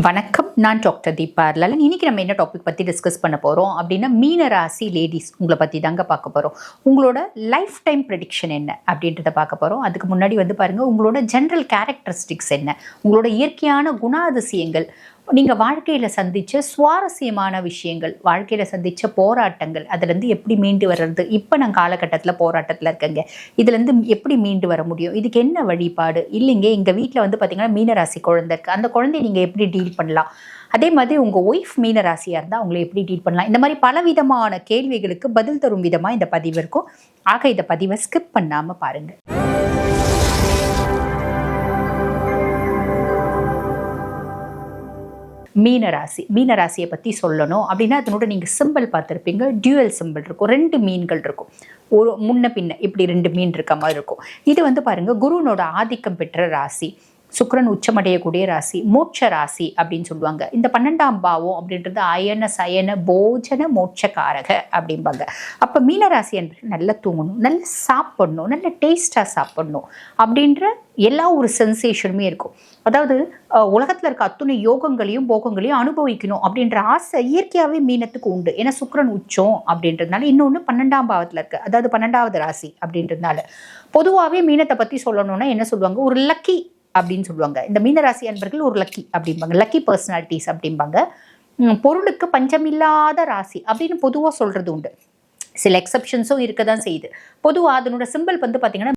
வணக்கம், நான் டாக்டர் தீபா லலன். இன்னைக்கு நம்ம என்ன டாபிக் பற்றி டிஸ்கஸ் பண்ண போகிறோம் அப்படின்னா, மீன ராசி லேடிஸ் உங்களை பற்றி தாங்க பார்க்க போகிறோம். உங்களோட லைஃப் டைம் ப்ரெடிக்ஷன் என்ன அப்படின்றத பார்க்க போகிறோம். அதுக்கு முன்னாடி பாருங்கள், உங்களோட ஜென்ரல் கேரக்டரிஸ்டிக்ஸ் என்ன, உங்களோட இயற்கையான குணாதிசயங்கள், நீங்கள் வாழ்க்கையில் சந்தித்த சுவாரஸ்யமான விஷயங்கள், வாழ்க்கையில் சந்தித்த போராட்டங்கள், அதுலேருந்து எப்படி மீண்டு வர்றது. இப்போ நான் காலகட்டத்தில் போராட்டத்தில் இருக்கேங்க, இதுலேருந்து எப்படி மீண்டு வர முடியும், இதுக்கு என்ன வழிபாடு இல்லைங்க. எங்கள் வீட்டில் பார்த்திங்கன்னா மீனராசி குழந்தை இருக்குது, அந்த குழந்தைய நீங்கள் எப்படி டீல் பண்ணலாம், அதே மாதிரி உங்கள் ஒய்ஃப் மீனராசியாக இருந்தால் அவங்கள எப்படி டீல் பண்ணலாம். இந்த மாதிரி பலவிதமான கேள்விகளுக்கு பதில் தரும் விதமாக இந்த பதிவு இருக்கும். ஆக இந்த பதிவை ஸ்கிப் பண்ணாமல் பாருங்கள். மீனராசியை பற்றி சொல்லணும் அப்படின்னா, அதனோட நீங்கள் சிம்பிள் பார்த்துருப்பீங்க. டியூவல் சிம்பிள் இருக்கும், 2 மீன்கள் இருக்கும், ஒரு முன்ன பின்ன இப்படி 2 மீன் இருக்க மாதிரி இருக்கும். இது பாருங்கள், குருனோட ஆதிக்கம் பெற்ற ராசி, சுக்கிரன் உச்சமடையக்கூடிய ராசி, மோட்ச ராசி அப்படின்னு சொல்லுவாங்க. இந்த 12ஆம் பாவம் அப்படின்றது அயன சயன போஜன மோட்சக்காரக அப்படிம்பாங்க. அப்போ மீனராசி என்பது நல்லா தூங்கணும், நல்லா சாப்பிடணும், நல்ல டேஸ்டாக சாப்பிடணும் அப்படின்ற எல்லா ஒரு சென்சேஷனுமே இருக்கும். அதாவது உலகத்தில் இருக்க அத்துணை யோகங்களையும் போகங்களையும் அனுபவிக்கணும் அப்படின்ற ஆசை இயற்கையாகவே மீனத்துக்கு உண்டு. ஏன்னா சுக்கிரன் உச்சம் அப்படின்றதுனால. இன்னொன்று 12ஆம் பாவத்தில் இருக்கு, அதாவது 12வது ராசி அப்படின்றதுனால. பொதுவாகவே மீனத்தை பற்றி சொல்லணும்னா என்ன சொல்லுவாங்க, ஒரு லக்கி அப்படின்னு சொல்லுவாங்க. இந்த மீனராசி அன்பர்கள் ஒரு லக்கி அப்படிம்பாங்க, லக்கி பர்சனாலிட்டிஸ் அப்படிம்பாங்க. பொருளுக்கு பஞ்சமில்லாத ராசி அப்படின்னு பொதுவாக சொல்றது உண்டு. சில எக்ஸப்ஷன்ஸும் இருக்க தான் செய்யுது. பொதுவாக அதனோட சிம்பிள் பார்த்தீங்கன்னா